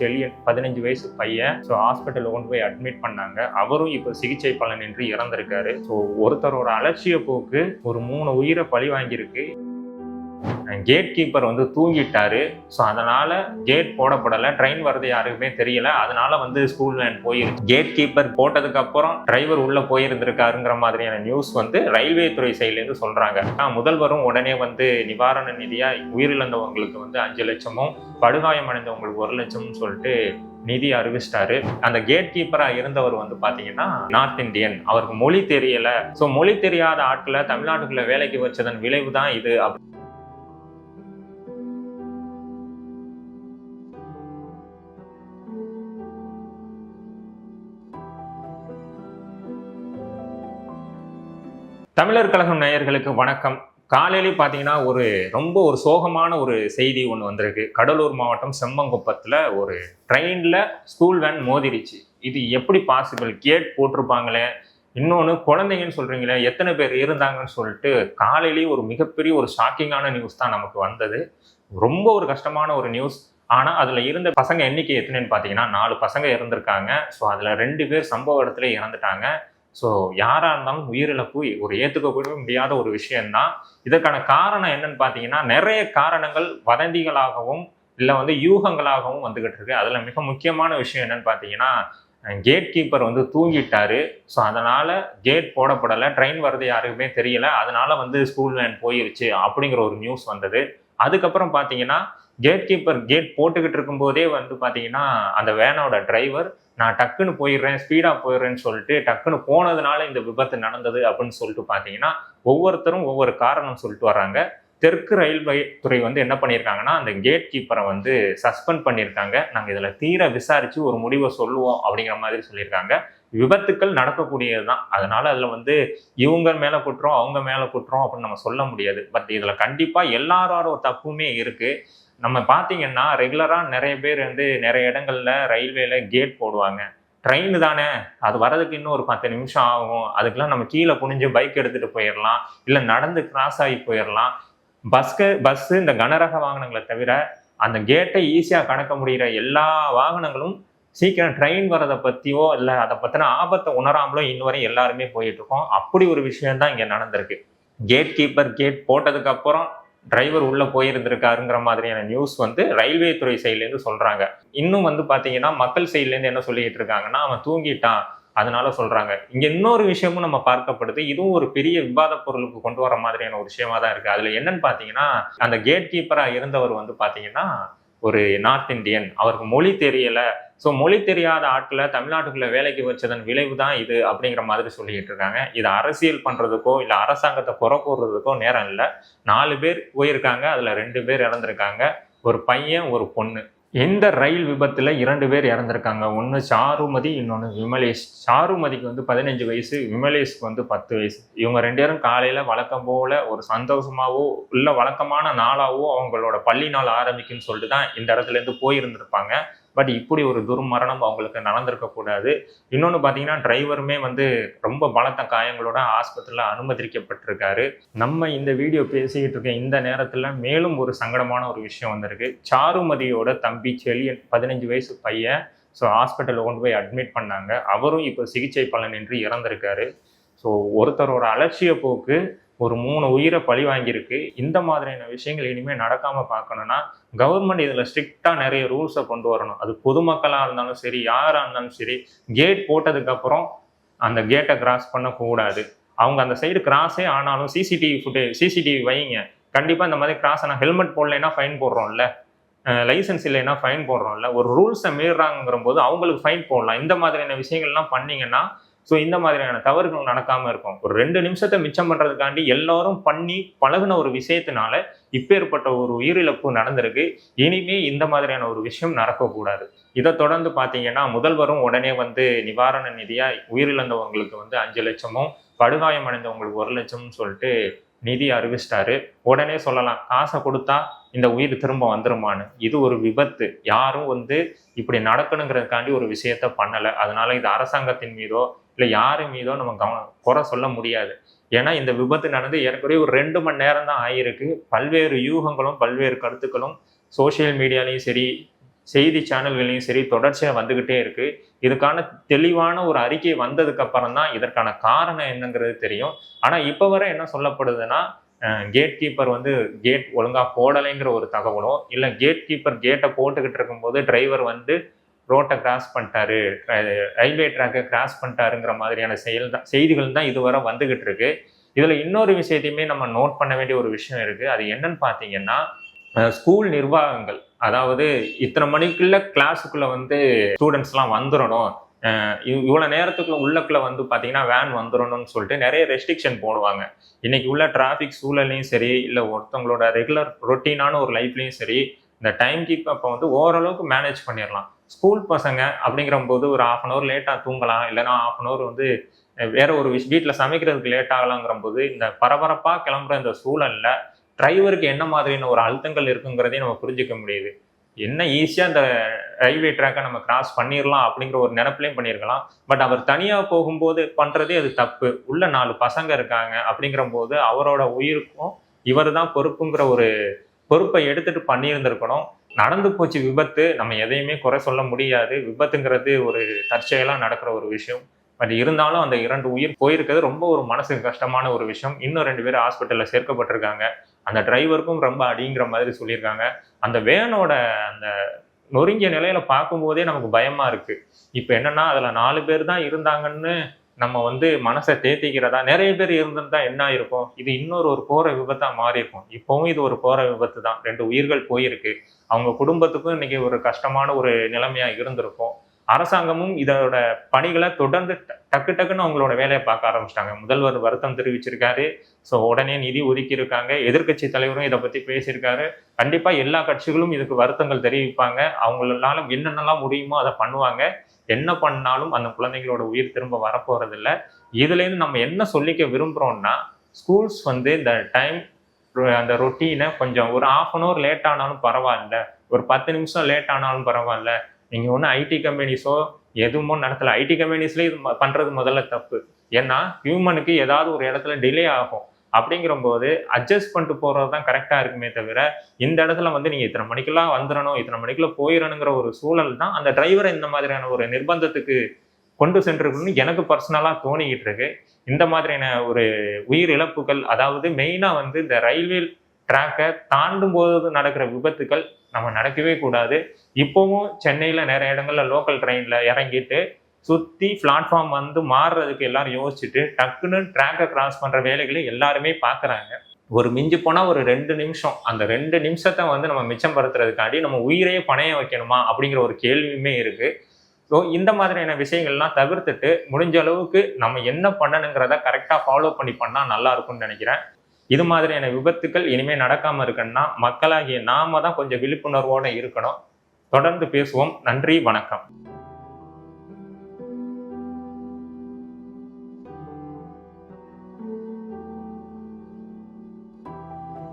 செலியன் 15 வயசு பையன். ஸோ ஹாஸ்பிட்டலில் கொண்டு போய் அட்மிட் பண்ணாங்க. அவரும் இப்போ சிகிச்சை பலனின்றி இறந்திருக்காரு. ஸோ ஒருத்தரோட அலட்சிய போக்கு ஒரு 3 உயிரை பழி வாங்கியிருக்கு. கேட் கீப்பர் வந்து தூங்கிட்டாரு. ஸோ அதனால கேட் போடப்படலை. ட்ரெயின் வர்றது யாருக்குமே தெரியல. அதனால வந்து ஸ்கூல் வேன் போயிருக்கு. கேட் கீப்பர் போட்டதுக்கு அப்புறம் டிரைவர் உள்ள போயிருந்திருக்காருங்கிற மாதிரியான நியூஸ் வந்து ரயில்வே துறை சைட்லேருந்து சொல்றாங்க. முதல்வரும் உடனே வந்து நிவாரண நிதியா உயிரிழந்தவங்களுக்கு வந்து 5 லட்சமும் படுகாயம் அடைந்தவங்களுக்கு 1 லட்சம்னு சொல்லிட்டு நிதி அறிவிச்சிட்டாரு. அந்த கேட் கீப்பரா இருந்தவர் வந்து பாத்தீங்கன்னா நார்த் இந்தியன். அவருக்கு மொழி தெரியல. ஸோ மொழி தெரியாத ஆட்களை தமிழ்நாட்டுக்குள்ள வேலைக்கு வச்சதன் விளைவு தான் இது. தமிழர் கழகம் நேயர்களுக்கு வணக்கம். காலையிலே பார்த்தீங்கன்னா ரொம்ப சோகமான ஒரு செய்தி ஒன்று வந்திருக்கு. கடலூர் மாவட்டம் செம்மங்குப்பத்தில் ஒரு ட்ரெயினில் ஸ்கூல் வேன் மோதிருச்சு. இது எப்படி பாசிபிள்? கேட் போட்டிருப்பாங்களே, இன்னொன்று குழந்தைங்கன்னு சொல்கிறீங்களே, எத்தனை பேர் இருந்தாங்கன்னு சொல்லிட்டு காலையிலேயே ஒரு மிகப்பெரிய ஒரு ஷாக்கிங்கான நியூஸ் தான் நமக்கு வந்தது. ரொம்ப ஒரு கஷ்டமான ஒரு நியூஸ். ஆனால் அதில் இருந்த பசங்க எண்ணிக்கை எத்தனைன்னு பார்த்தீங்கன்னா 4 பசங்க இருந்திருக்காங்க. ஸோ அதில் 2 பேர் சம்பவ இடத்துல இறந்துட்டாங்க. ஸோ யாராக இருந்தாலும் உயிரிழப்பு ஒரு ஏற்றுக்கக்கூட முடியாத ஒரு விஷயம்தான். இதற்கான காரணம் என்னன்னு பார்த்தீங்கன்னா நிறைய காரணங்கள் வதந்திகளாகவும் இல்லை வந்து யூகங்களாகவும் வந்துகிட்டு இருக்கு. அதில் மிக முக்கியமான விஷயம் என்னன்னு பார்த்தீங்கன்னா கேட் கீப்பர் வந்து தூங்கிட்டாரு. ஸோ அதனால கேட் போடப்படலை. ட்ரெயின் வர்றது யாருக்குமே தெரியல. அதனால வந்து ஸ்கூல் வேன் போயிருச்சு அப்படிங்கிற ஒரு நியூஸ் வந்தது. அதுக்கப்புறம் பார்த்தீங்கன்னா கேட் கீப்பர் கேட் போட்டுக்கிட்டு இருக்கும்போதே வந்து பார்த்தீங்கன்னா அந்த வேனோட டிரைவர் நான் டக்குன்னு போயிடுறேன், ஸ்பீடாக போயிடுறேன்னு சொல்லிட்டு டக்குன்னு போனதுனால இந்த விபத்து நடந்தது அப்படின்னு சொல்லிட்டு பார்த்தீங்கன்னா ஒவ்வொருத்தரும் ஒவ்வொரு காரணம் சொல்லிட்டு வர்றாங்க. தெற்கு ரயில்வே துறை வந்து என்ன பண்ணியிருக்காங்கன்னா அந்த கேட் கீப்பரை வந்து சஸ்பெண்ட் பண்ணியிருக்காங்க. நாங்கள் இதில் தீர விசாரித்து ஒரு முடிவை சொல்லுவோம் அப்படிங்கிற மாதிரி சொல்லியிருக்காங்க. விபத்துக்கள் நடக்கக்கூடியது தான். அதனால அதில் வந்து இவங்க மேலே குற்றம் அவங்க மேலே குற்றம் அப்படின்னு நம்ம சொல்ல முடியாது. பட் இதில் கண்டிப்பாக எல்லாரோட தப்புமே இருக்குது. நம்ம பார்த்தீங்கன்னா ரெகுலராக நிறைய பேர் வந்து நிறைய இடங்கள்ல ரயில்வேல கேட் போடுவாங்க. ட்ரெயின் தானே, அது வரதுக்கு இன்னும் ஒரு 10 நிமிஷம் ஆகும். அதுக்கெல்லாம் நம்ம கீழே குனிஞ்சு பைக் எடுத்துகிட்டு போயிடலாம், இல்லை நடந்து கிராஸ் ஆகி போயிடலாம். பஸ்ஸு இந்த கனரக வாகனங்களை தவிர அந்த கேட்டை ஈஸியாக கடக்க முடிகிற எல்லா வாகனங்களும் சீக்கிரம் ட்ரெயின் வரதை பற்றியோ இல்லை அதை பற்றின ஆபத்தை உணராமலோ இன்னுவரை எல்லாருமே போயிட்டு இருக்கோம். அப்படி ஒரு விஷயம்தான் இங்கே நடந்திருக்கு. கேட் கீப்பர் கேட் போட்டதுக்கு அப்புறம் டிரைவர் உள்ள போயிருந்திருக்காருங்கிற மாதிரியான நியூஸ் வந்து ரயில்வே துறை சைட்லேருந்து சொல்றாங்க. இன்னும் வந்து பாத்தீங்கன்னா மக்கள் சைட்லேருந்து என்ன சொல்லிட்டு இருக்காங்கன்னா அவன் தூங்கிட்டான் அதனால சொல்றாங்க. இங்க இன்னொரு விஷயமும் நம்ம பார்க்கப்படுது. இதுவும் ஒரு பெரிய விவாத பொருளுக்கு கொண்டு வர மாதிரியான ஒரு விஷயமா தான் இருக்கு. அதுல என்னன்னு பாத்தீங்கன்னா அந்த கேட் கீப்பரா இருந்தவர் வந்து பாத்தீங்கன்னா ஒரு நார்த் இந்தியன். அவருக்கு மொழி தெரியல. ஸோ மொழி தெரியாத ஆட்களை தமிழ்நாட்டுக்குள்ள வேலைக்கு வச்சதன் விளைவு தான் இது அப்படிங்கிற மாதிரி சொல்லிக்கிட்டு இருக்காங்க. இதை அரசியல் பண்றதுக்கோ இல்லை அரசாங்கத்தை குறை கூறுறதுக்கோ நேரம் இல்லை. 4 பேர் போயிருக்காங்க. அதுல 2 பேர் இறந்திருக்காங்க. ஒரு பையன் ஒரு பொண்ணு. இந்த ரயில் விபத்துல 2 பேர் இறந்திருக்காங்க. ஒன்று சாருமதி, இன்னொன்று விமலேஷ். சாருமதிக்கு வந்து 15 வயசு, விமலேஷ்க்கு வந்து 10 வயசு. இவங்க 2 பேரும் காலையில வழக்கம் போல ஒரு சந்தோஷமாவோ இல்லை வழக்கமான நாளாவோ அவங்களோட பள்ளி நாள் ஆரம்பிக்குன்னு சொல்லிட்டு தான் இந்த இடத்துல இருந்து போயிருந்திருப்பாங்க. பட் இப்படி ஒரு துர்மரணம் அவங்களுக்கு நடந்திருக்க கூடாது. இன்னொன்று பார்த்தீங்கன்னா டிரைவருமே வந்து ரொம்ப பலத்த காயங்களோட ஆஸ்பத்திரியில் அனுமதிக்கப்பட்டிருக்காரு. நம்ம இந்த வீடியோ பேசிக்கிட்டு இருக்க இந்த நேரத்தில் மேலும் ஒரு சங்கடமான ஒரு விஷயம் வந்திருக்கு. சாருமதியோட தம்பி செலியன் 15 வயசு பையன். ஸோ ஹாஸ்பிட்டலில் கொண்டு போய் அட்மிட் பண்ணாங்க. அவரும் இப்போ சிகிச்சை பலனின்றி இறந்திருக்காரு. ஸோ ஒருத்தரோட அலட்சிய போக்கு ஒரு 3 உயிரை பழி வாங்கியிருக்கு. இந்த மாதிரியான விஷயங்கள் இனிமேல் நடக்காமல் பார்க்கணும்னா கவர்மெண்ட் இதில் ஸ்ட்ரிக்டாக நிறைய ரூல்ஸை கொண்டு வரணும். அது பொதுமக்களாக இருந்தாலும் சரி, யாராக இருந்தாலும் சரி, கேட் போட்டதுக்கப்புறம் அந்த கேட்டை கிராஸ் பண்ணக்கூடாது. அவங்க அந்த சைடு கிராஸே ஆனாலும் சிசிடிவி வைங்க. கண்டிப்பாக இந்த மாதிரி கிராஸ் ஆனால் ஹெல்மெட் போடலைன்னா ஃபைன் போடுறோம்ல, லைசன்ஸ் இல்லைன்னா ஃபைன் போடுறோம்ல. ஒரு ரூல்ஸை மீறாங்கிற போது அவங்களுக்கு ஃபைன் போடலாம். இந்த மாதிரியான விஷயங்கள்லாம் பண்ணிங்கன்னா ஸோ இந்த மாதிரியான தவறுகள் நடக்காமல் இருக்கும். ஒரு 2 நிமிஷத்தை மிச்சம் பண்ணுறதுக்காண்டி எல்லாரும் பண்ணி பழகின ஒரு விஷயத்தினால இப்பேற்பட்ட ஒரு உயிரிழப்பு நடந்திருக்கு. இனிமே இந்த மாதிரியான ஒரு விஷயம் நடக்கக்கூடாது. இதை தொடர்ந்து பார்த்தீங்கன்னா முதல்வரும் உடனே வந்து நிவாரண நிதியா உயிரிழந்தவங்களுக்கு வந்து 5 லட்சமும் படுகாயம் அடைந்தவங்களுக்கு 1 லட்சம்னு சொல்லிட்டு நிதி அறிவிச்சிட்டாரு. உடனே சொல்லலாம் காசை கொடுத்தா இந்த உயிர் திரும்ப வந்துருமான்னு. இது ஒரு விபத்து. யாரும் வந்து இப்படி நடக்கணுங்கிறதுக்காண்டி ஒரு விஷயத்த பண்ணலை. அதனால இது அரசாங்கத்தின் மீதோ இல்லை யாரு மீதோ நம்ம குறை சொல்ல முடியாது. ஏன்னா இந்த விபத்து நடந்து ஏற்கனவே ஒரு 2 மணி நேரம் தான் ஆகியிருக்கு. பல்வேறு யூகங்களும் பல்வேறு கருத்துக்களும் சோசியல் மீடியாலையும் சரி, செய்தி சேனல்களையும் சரி தொடர்ச்சியாக வந்துக்கிட்டே இருக்கு. இதுக்கான தெளிவான ஒரு அறிக்கை வந்ததுக்கு அப்புறம் தான் இதற்கான காரணம் என்னங்கிறது தெரியும். ஆனால் இப்போ வரை என்ன சொல்லப்படுதுன்னா, கேட் கீப்பர் வந்து கேட் ஒழுங்காக போடலைங்கிற ஒரு தகவலும், இல்லை கேட் கீப்பர் கேட்டை போட்டுக்கிட்டு இருக்கும்போது டிரைவர் வந்து ரோட்டை கிராஸ் பண்ணிட்டாரு, ரயில்வே ட்ராக்கை கிராஸ் பண்ணிட்டாருங்கிற மாதிரியான செய்திகள் தான் இதுவரை வந்துகிட்டு இருக்கு. இதுல இன்னொரு விஷயத்தையுமே நம்ம நோட் பண்ண வேண்டிய ஒரு விஷயம் இருக்கு. அது என்னன்னு பாத்தீங்கன்னா, ஸ்கூல் நிர்வாகங்கள், அதாவது இத்தனை மணிக்குள்ள கிளாஸுக்குள்ள வந்து ஸ்டூடெண்ட்ஸ்லாம் வந்துடணும், இவ்வளவு நேரத்துக்குள்ள உள்ளக்குள்ள வந்து பாத்தீங்கன்னா வேன் வந்துடணும்னு சொல்லிட்டு நிறைய ரெஸ்ட்ரிக்ஷன் போடுவாங்க. இன்னைக்கு உள்ள டிராஃபிக் சூழலையும் சரி, இல்லை ஒருத்தவங்களோட ரெகுலர் ரொட்டீனான ஒரு லைஃப்லையும் சரி, இந்த டைம் கீப் அப்போ வந்து ஓரளவுக்கு மேனேஜ் பண்ணிடலாம். ஸ்கூல் பசங்க அப்படிங்கிற போது ஒரு 1/2 அன் ஹவர் லேட்டாக தூங்கலாம், இல்லைன்னா 1/2 அன் ஹவர் வந்து வேற ஒரு வீட்டில் சமைக்கிறதுக்கு லேட் ஆகலாங்கிற போது இந்த பரபரப்பாக கிளம்புற இந்த சூழல்ல டிரைவருக்கு என்ன மாதிரியான ஒரு அழுத்தங்கள் இருக்குங்கிறதையும் நம்ம புரிஞ்சுக்க முடியுது. என்ன ஈஸியாக இந்த ரயில்வே ட்ராக்கை நம்ம கிராஸ் பண்ணிடலாம் அப்படிங்கிற ஒரு நினைப்புலையும் பண்ணியிருக்கலாம். பட் அவர் தனியாக போகும்போது பண்ணுறதே அது தப்பு. உள்ள 4 பசங்க இருக்காங்க அப்படிங்கிற போது அவரோட உயிருக்கும் இவர் தான் பொறுப்புங்கிற ஒரு பொறுப்பை எடுத்துட்டு பண்ணியிருந்திருக்கணும். நடந்து போச்சு விபத்து, நம்ம எதையுமே குறை சொல்ல முடியாது. விபத்துங்கிறது ஒரு தற்செயலாக நடக்கிற ஒரு விஷயம். பட் இருந்தாலும் அந்த 2 உயிர் போயிருக்கிறது ரொம்ப ஒரு மனசுக்கு கஷ்டமான ஒரு விஷயம். இன்னும் 2 பேர் ஹாஸ்பிட்டலில் சேர்க்கப்பட்டிருக்காங்க. அந்த டிரைவருக்கும் ரொம்ப அடிங்கிற மாதிரி சொல்லியிருக்காங்க. அந்த வேனோட அந்த நொறுங்கிய நிலையில பார்க்கும்போதே நமக்கு பயமா இருக்கு. இப்போ என்னன்னா அதுல 4 பேர் தான் இருந்தாங்கன்னு நம்ம வந்து மனசை தேத்திக்கிறதா, நிறைய பேர் இருந்திருந்தா என்ன இருக்கும், இது இன்னொரு ஒரு கோர விபத்தா மாறி இருக்கும். இப்பவும் இது ஒரு கோர விபத்து தான். 2 உயிர்கள் போயிருக்கு. அவங்க குடும்பத்துக்கும் இன்னைக்கு ஒரு கஷ்டமான ஒரு நிலைமையா இருந்திருக்கும். அரசாங்கமும் இதோட பணிகளை தொடர்ந்து டக்கு டக்குன்னு அவங்களோட வேலையை பார்க்க ஆரம்பிச்சிட்டாங்க. முதல்வர் வருத்தம் தெரிவிச்சிருக்காரு. ஸோ உடனே நிதி ஒதுக்கி இருக்காங்க. எதிர்கட்சி தலைவரும் இதை பத்தி பேசியிருக்காரு. கண்டிப்பா எல்லா கட்சிகளும் இதுக்கு வருத்தங்கள் தெரிவிப்பாங்க. அவங்களால என்னென்னலாம் முடியுமோ அதை பண்ணுவாங்க. என்ன பண்ணாலும் அந்த குழந்தைங்களோட உயிர் திரும்ப வரப்போறது இல்லை. இதுல இருந்து நம்ம என்ன சொல்லிக்க விரும்புறோம்னா, ஸ்கூல்ஸ் வந்து இந்த டைம் அந்த ரொட்டீனை கொஞ்சம் ஒரு 1/2 அன் ஹவர் லேட் ஆனாலும் பரவாயில்ல, ஒரு 10 நிமிஷம் லேட் ஆனாலும் பரவாயில்ல. நீங்க ஒன்றும் ஐடி கம்பெனிஸோ எதுவுமோ நடத்தல. ஐடி கம்பெனிஸ்லேயே இது பண்றது முதல்ல தப்பு. ஏன்னா ஹியூமனுக்கு ஏதாவது ஒரு இடத்துல டிலே ஆகும். அப்படிங்கிற போது அட்ஜஸ்ட் பண்ணிட்டு போறது தான் கரெக்டா இருக்குமே தவிர, இந்த இடத்துல வந்து நீங்க இத்தனை மணிக்கெல்லாம் வந்துடணும், இத்தனை மணிக்குள்ள போயிடணுங்கிற ஒரு சூழல் தான் அந்த டிரைவரை இந்த மாதிரியான ஒரு நிர்பந்தத்துக்கு கொண்டு சென்றிருக்குன்னு எனக்கு பர்சனலா தோணிக்கிட்டு இருக்கு. இந்த மாதிரியான ஒரு உயிர் இழப்புகள், அதாவது மெயினா வந்து இந்த ரயில்வே ட்ராக்கை தாண்டும் போது நடக்கிற விபத்துக்கள் நம்ம நடக்கவே கூடாது. இப்போவும் சென்னையில நிறைய இடங்கள்ல லோக்கல் ட்ரெயின்ல இறங்கிட்டு சுத்தி பிளாட்ஃபார்ம் வந்து மாறுறதுக்கு எல்லாரும் யோசிச்சுட்டு டக்குன்னு ட்ராக்கை கிராஸ் பண்ற வேலைகளை எல்லாருமே பாக்குறாங்க. ஒரு மிஞ்சி போனா ஒரு 2 நிமிஷம், அந்த 2 நிமிஷத்தை வந்து நம்ம மிச்சப்படுத்துறதுக்காண்டி நம்ம உயிரையே பணைய வைக்கணுமா அப்படிங்கிற ஒரு கேள்வியுமே இருக்கு. ஸோ இந்த மாதிரியான விஷயங்கள்லாம் தவிர்த்துட்டு முடிஞ்ச அளவுக்கு நம்ம என்ன பண்ணணுங்கிறத கரெக்டாக ஃபாலோ பண்ணா நல்லா இருக்கும்னு நினைக்கிறேன். இது மாதிரியான விபத்துக்கள் இனிமே நடக்காம இருக்குன்னா மக்களாகிய நாம தான் கொஞ்சம் விழிப்புணர்வோட இருக்கணும். தொடர்ந்து பேசுவோம். நன்றி, வணக்கம்.